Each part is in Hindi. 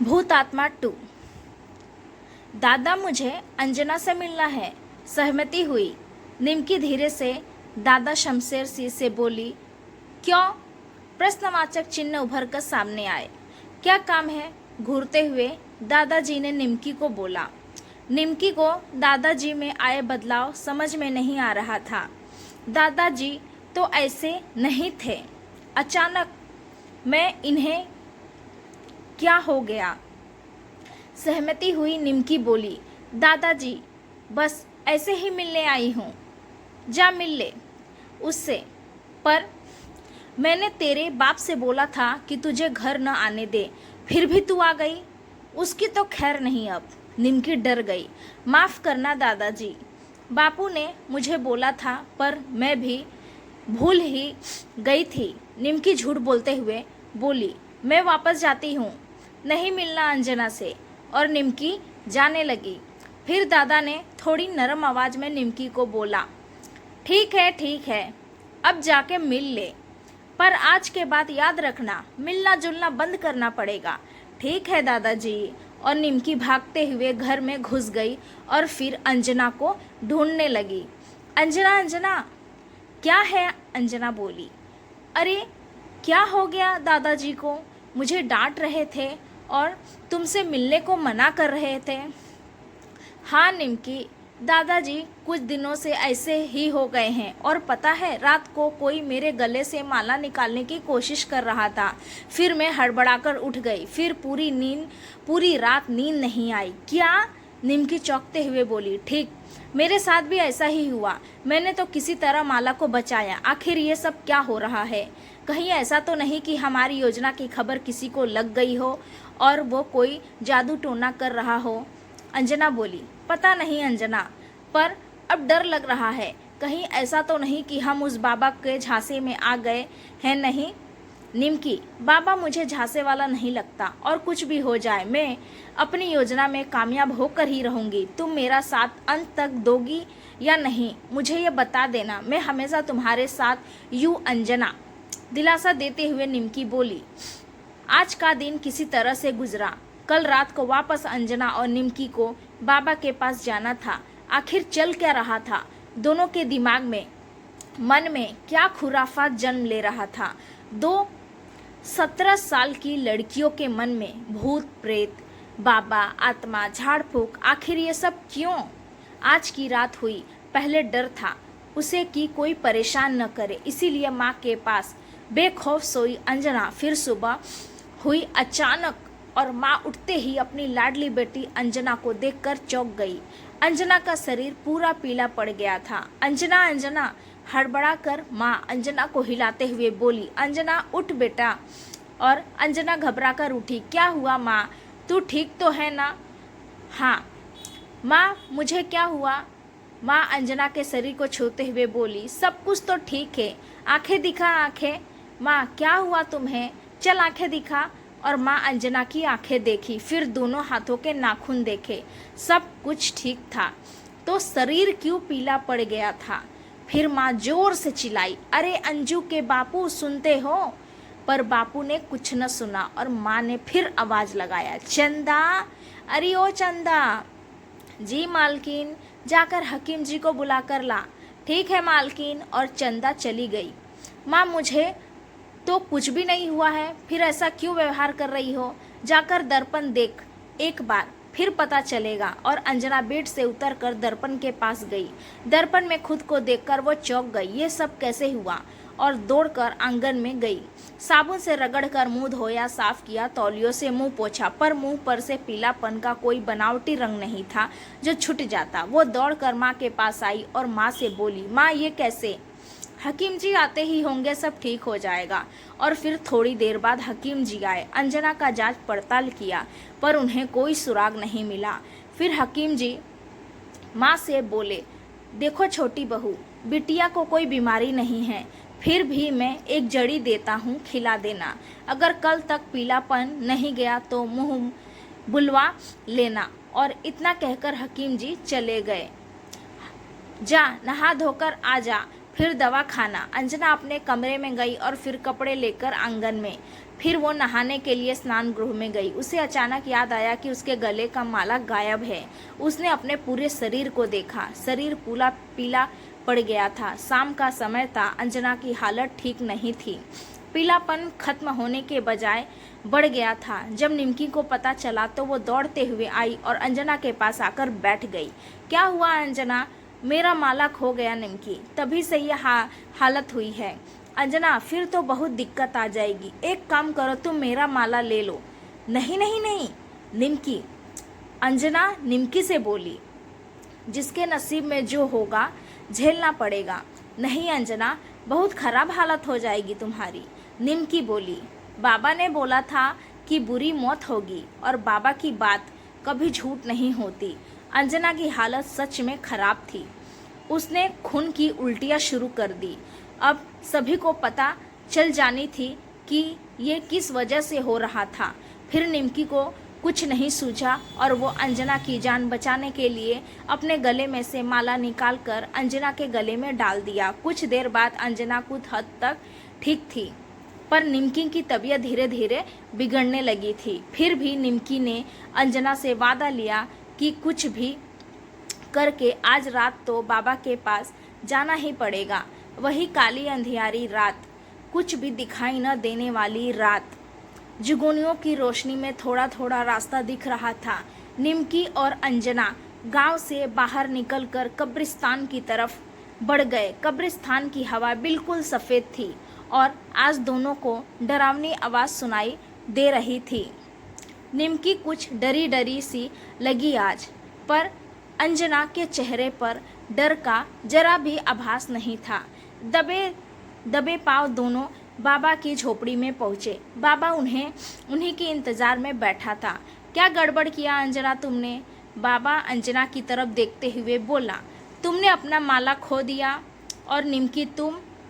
भूत आत्मा 2। दादा मुझे अंजना से मिलना है। सहमति हुई। निमकी धीरे से दादा शमशेर सिंह से बोली। क्यों? प्रश्नवाचक चिन्ह उभर कर सामने आए। क्या काम है? घूरते हुए दादाजी ने निमकी को बोला। निमकी को दादाजी में आए बदलाव समझ में नहीं आ रहा था। दादाजी तो ऐसे नहीं थे। अचानक मैं इन्हें क्या हो गया? सहमति हुई निमकी बोली। दादाजी बस ऐसे ही मिलने आई हूँ। जा मिल ले उससे। पर मैंने तेरे बाप से बोला था कि तुझे घर न आने दे, फिर भी तू आ गई। उसकी तो खैर नहीं अब। निमकी डर गई। माफ़ करना दादाजी, बापू ने मुझे बोला था पर मैं भी भूल ही गई थी। निमकी झूठ बोलते हुए बोली। मैं वापस जाती हूँ, नहीं मिलना अंजना से। और निमकी जाने लगी। फिर दादा ने थोड़ी नरम आवाज़ में निमकी को बोला। ठीक है, अब जाके मिल ले, पर आज के बाद याद रखना मिलना जुलना बंद करना पड़ेगा। ठीक है दादाजी। और निमकी भागते हुए घर में घुस गई और फिर अंजना को ढूंढने लगी। अंजना अंजना क्या है? अंजना बोली। अरे क्या हो गया दादाजी को? मुझे डांट रहे थे और तुमसे मिलने को मना कर रहे थे। हाँ निमकी, दादाजी कुछ दिनों से ऐसे ही हो गए हैं। और पता है, रात को कोई मेरे गले से माला निकालने की कोशिश कर रहा था। फिर मैं हड़बड़ाकर उठ गई। फिर पूरी रात नींद नहीं आई। क्या? निमकी चौंकते हुए बोली। ठीक, मेरे साथ भी ऐसा ही हुआ। मैंने तो किसी तरह माला को बचाया। आखिर ये सब क्या हो रहा है? कहीं ऐसा तो नहीं कि हमारी योजना की खबर किसी को लग गई हो और वो कोई जादू टोना कर रहा हो? अंजना बोली। पता नहीं अंजना, पर अब डर लग रहा है। कहीं ऐसा तो नहीं कि हम उस बाबा के झांसे में आ गए हैं? नहीं निमकी, बाबा मुझे झांसे वाला नहीं लगता। और कुछ भी हो जाए, मैं अपनी योजना में कामयाब होकर ही रहूंगी। तुम मेरा साथ अंत तक दोगी या नहीं, मुझे ये बता देना। मैं हमेशा तुम्हारे साथ यूं। अंजना दिलासा देते हुए निमकी बोली। आज का दिन किसी तरह से गुजरा। कल रात को वापस अंजना और निमकी को बाबा के पास जाना था। आखिर चल क्या रहा था दोनों के दिमाग में? मन में क्या खुराफात जन्म ले रहा था? 17 साल की लड़कियों के मन में भूत प्रेत, बाबा, आत्मा, झाड़ फूक, आखिर ये सब क्यों? आज की रात हुई। पहले डर था उसे कि कोई परेशान न करे, इसीलिए माँ के पास बेखौफ सोई अंजना। फिर सुबह हुई अचानक और माँ उठते ही अपनी लाडली बेटी अंजना को देखकर चौंक गई। अंजना का शरीर पूरा पीला पड़ गया था। अंजना अंजना हड़बड़ा कर माँ अंजना को हिलाते हुए बोली। अंजना उठ बेटा। और अंजना घबरा कर उठी। क्या हुआ माँ? तू ठीक तो है ना? हाँ माँ, मुझे क्या हुआ? माँ अंजना के शरीर को छूते हुए बोली। सब कुछ तो ठीक है। आंखें दिखा, आंखें। माँ क्या हुआ तुम्हें? चल आंखें दिखा। और माँ अंजना की आंखें देखी, फिर दोनों हाथों के नाखून देखे। सब कुछ ठीक था, तो शरीर क्यों पीला पड़ गया था? फिर माँ जोर से चिल्लाई। अरे अंजू के बापू, सुनते हो? पर बापू ने कुछ न सुना और माँ ने फिर आवाज लगाया। चंदा, अरे ओ चंदा। जी मालकिन, जाकर हकीम जी को बुला कर ला। ठीक है मालकिन। और चंदा चली गई। माँ मुझे तो कुछ भी नहीं हुआ है, फिर ऐसा क्यों व्यवहार कर रही हो? जाकर दर्पण देख एक बार, फिर पता चलेगा। और अंजना बेड से उतरकर दर्पण के पास गई। दर्पण में खुद को देखकर वो चौंक गई। ये सब कैसे हुआ? और दौड़कर आंगन में गई। साबुन से रगड़कर मुंह धोया, साफ किया, तौलियों से मुंह पोंछा, पर मुंह पर से पीलापन का कोई बनावटी रंग नहीं था जो छूट जाता। वो दौड़कर माँ के पास आई और माँ से बोली। माँ ये कैसे? हकीम जी आते ही होंगे, सब ठीक हो जाएगा। और फिर थोड़ी देर बाद हकीम जी आए। अंजना का जांच पड़ताल किया, पर उन्हें कोई सुराग नहीं मिला। फिर हकीम जी माँ से बोले। देखो छोटी बहू, बिटिया को कोई बीमारी नहीं है, फिर भी मैं एक जड़ी देता हूँ, खिला देना। अगर कल तक पीलापन नहीं गया तो मुँह बुलवा लेना। और इतना कहकर हकीम जी चले गए। जा नहा धोकर आ जा, फिर दवा खाना। अंजना अपने कमरे में गई और फिर कपड़े लेकर आंगन में। फिर वो नहाने के लिए स्नान गृह में गई। उसे अचानक याद आया कि उसके गले का माला गायब है। उसने अपने पूरे शरीर को देखा। शरीर पूरा पीला पड़ गया था। शाम का समय था। अंजना की हालत ठीक नहीं थी। पीलापन खत्म होने के बजाय बढ़ गया था। जब निमकी को पता चला तो वो दौड़ते हुए आई और अंजना के पास आकर बैठ गई। क्या हुआ अंजना? मेरा माला खो गया निमकी, तभी से यह हालत हुई है। अंजना, फिर तो बहुत दिक्कत आ जाएगी। एक काम करो, तुम मेरा माला ले लो। नहीं नहीं नहीं, निमकी, अंजना निमकी से बोली। जिसके नसीब में जो होगा झेलना पड़ेगा। नहीं अंजना, बहुत खराब हालत हो जाएगी तुम्हारी, निमकी बोली। बाबा ने बोला था कि बुरी मौत होगी और बाबा की बात कभी झूठ नहीं होती। अंजना की हालत सच में खराब थी। उसने खून की उल्टियाँ शुरू कर दी। अब सभी को पता चल जानी थी कि ये किस वजह से हो रहा था। फिर निमकी को कुछ नहीं सूझा और वो अंजना की जान बचाने के लिए अपने गले में से माला निकालकर अंजना के गले में डाल दिया। कुछ देर बाद अंजना कुछ हद तक ठीक थी, पर निमकी की तबीयत धीरे धीरे बिगड़ने लगी थी। फिर भी निमकी ने अंजना से वादा लिया कि कुछ भी करके आज रात तो बाबा के पास जाना ही पड़ेगा। वही काली अंधियारी रात, कुछ भी दिखाई न देने वाली रात। जुगनुओं की रोशनी में थोड़ा थोड़ा रास्ता दिख रहा था। निमकी और अंजना गांव से बाहर निकलकर कब्रिस्तान की तरफ बढ़ गए। कब्रिस्तान की हवा बिल्कुल सफ़ेद थी और आज दोनों को डरावनी आवाज़ सुनाई दे रही थी। निमकी कुछ डरी डरी सी लगी आज, पर अंजना के चेहरे पर डर का जरा भी आभास नहीं था। दबे दबे पांव दोनों बाबा की झोपड़ी में पहुँचे। बाबा उन्हीं के इंतज़ार में बैठा था। क्या गड़बड़ किया अंजना तुमने? बाबा अंजना की तरफ देखते हुए बोला। तुमने अपना माला खो दिया और निमकी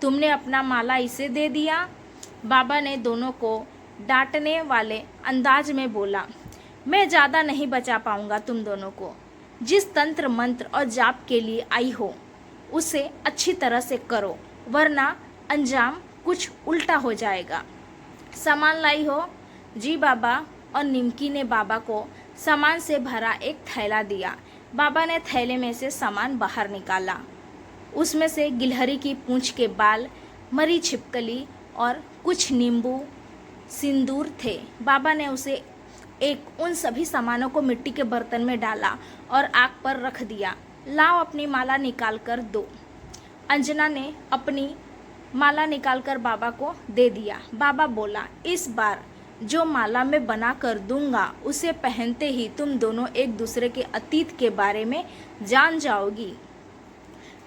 तुमने अपना माला इसे दे दिया। बाबा ने दोनों को डांटने वाले अंदाज में बोला। मैं ज़्यादा नहीं बचा पाऊंगा तुम दोनों को। जिस तंत्र मंत्र और जाप के लिए आई हो उसे अच्छी तरह से करो, वरना अंजाम कुछ उल्टा हो जाएगा। सामान लाई हो? जी बाबा। और निमकी ने बाबा को सामान से भरा एक थैला दिया। बाबा ने थैले में से सामान बाहर निकाला। उसमें से गिलहरी की पूंछ के बाल, मरी छिपकली और कुछ नींबू सिंदूर थे। बाबा ने उन सभी सामानों को मिट्टी के बर्तन में डाला और आग पर रख दिया। लाओ अपनी माला निकाल कर दो। अंजना ने अपनी माला निकालकर बाबा को दे दिया। बाबा बोला, इस बार जो माला मैं बना कर दूंगा उसे पहनते ही तुम दोनों एक दूसरे के अतीत के बारे में जान जाओगी।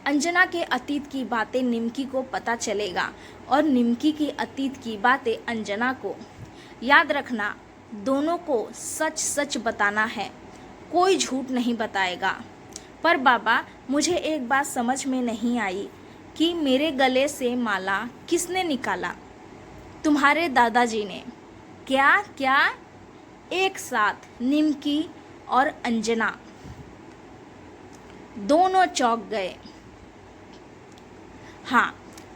अंजना के अतीत की बातें निमकी को पता चलेगा और निमकी की अतीत की बातें अंजना को। याद रखना, दोनों को सच सच बताना है, कोई झूठ नहीं बताएगा। पर बाबा, मुझे एक बात समझ में नहीं आई कि मेरे गले से माला किसने निकाला? तुम्हारे दादाजी ने। क्या क्या? एक साथ निमकी और अंजना दोनों चौंक गए। हाँ,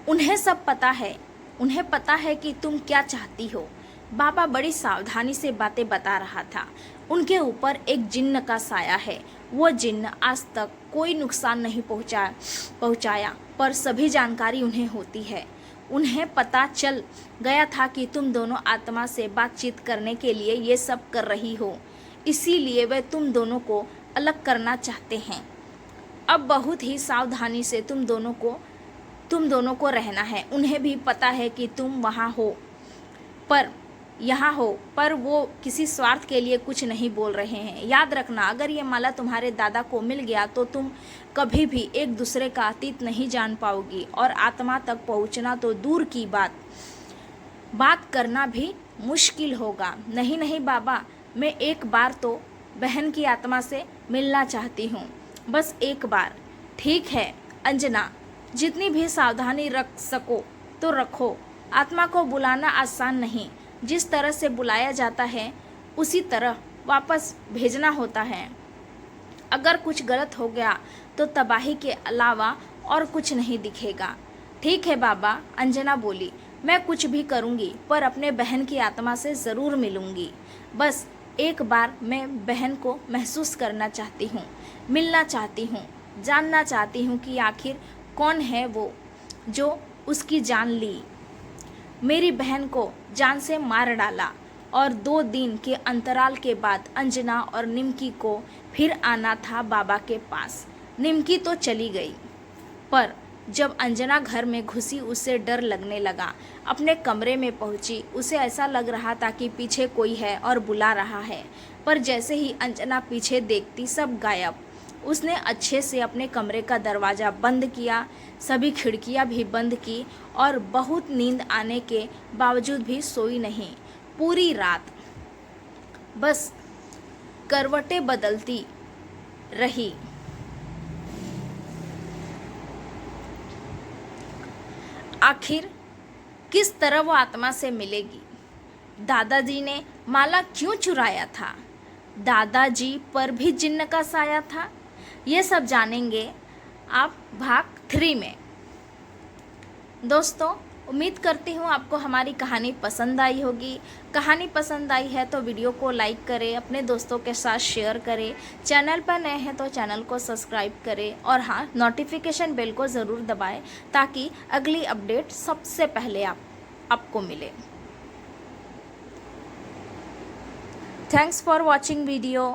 उन्हें सब पता है। उन्हें पता है कि तुम क्या चाहती हो। बाबा बड़ी सावधानी से बातें बता रहा था। उनके ऊपर एक जिन्न का साया है। वो जिन्न आज तक कोई नुकसान नहीं पहुंचाया, पर सभी जानकारी उन्हें होती है। उन्हें पता चल गया था कि तुम दोनों आत्मा से बातचीत करने के लिए ये सब कर रही हो, इसीलिए वे तुम दोनों को अलग करना चाहते हैं। अब बहुत ही सावधानी से तुम दोनों को रहना है। उन्हें भी पता है कि तुम यहाँ हो, पर वो किसी स्वार्थ के लिए कुछ नहीं बोल रहे हैं। याद रखना, अगर ये माला तुम्हारे दादा को मिल गया तो तुम कभी भी एक दूसरे का अतीत नहीं जान पाओगी और आत्मा तक पहुंचना तो दूर की बात करना भी मुश्किल होगा। नहीं नहीं बाबा, मैं एक बार तो बहन की आत्मा से मिलना चाहती हूँ, बस एक बार। ठीक है अंजना, जितनी भी सावधानी रख सको तो रखो। आत्मा को बुलाना आसान नहीं। जिस तरह से बुलाया जाता है उसी तरह वापस भेजना होता है। अगर कुछ गलत हो गया तो तबाही के अलावा और कुछ नहीं दिखेगा। ठीक है बाबा, अंजना बोली। मैं कुछ भी करूँगी पर अपने बहन की आत्मा से ज़रूर मिलूँगी। बस एक बार मैं बहन को महसूस करना चाहती हूँ, मिलना चाहती हूँ, जानना चाहती हूँ कि आखिर कौन है वो जो उसकी जान ली, मेरी बहन को जान से मार डाला। और 2 दिन के अंतराल के बाद अंजना और निमकी को फिर आना था बाबा के पास। निमकी तो चली गई, पर जब अंजना घर में घुसी उसे डर लगने लगा। अपने कमरे में पहुंची, उसे ऐसा लग रहा था कि पीछे कोई है और बुला रहा है, पर जैसे ही अंजना पीछे देखती सब गायब। उसने अच्छे से अपने कमरे का दरवाज़ा बंद किया, सभी खिड़कियां भी बंद की और बहुत नींद आने के बावजूद भी सोई नहीं पूरी रात। बस करवटें बदलती रही। आखिर किस तरह वो आत्मा से मिलेगी? दादाजी ने माला क्यों चुराया था? दादाजी पर भी जिन्न का साया था? ये सब जानेंगे आप भाग 3 में। दोस्तों, उम्मीद करती हूँ आपको हमारी कहानी पसंद आई होगी। कहानी पसंद आई है तो वीडियो को लाइक करें, अपने दोस्तों के साथ शेयर करें। चैनल पर नए हैं तो चैनल को सब्सक्राइब करें और हाँ, नोटिफिकेशन बेल को ज़रूर दबाएं ताकि अगली अपडेट सबसे पहले आपको मिले। Thanks for watching video.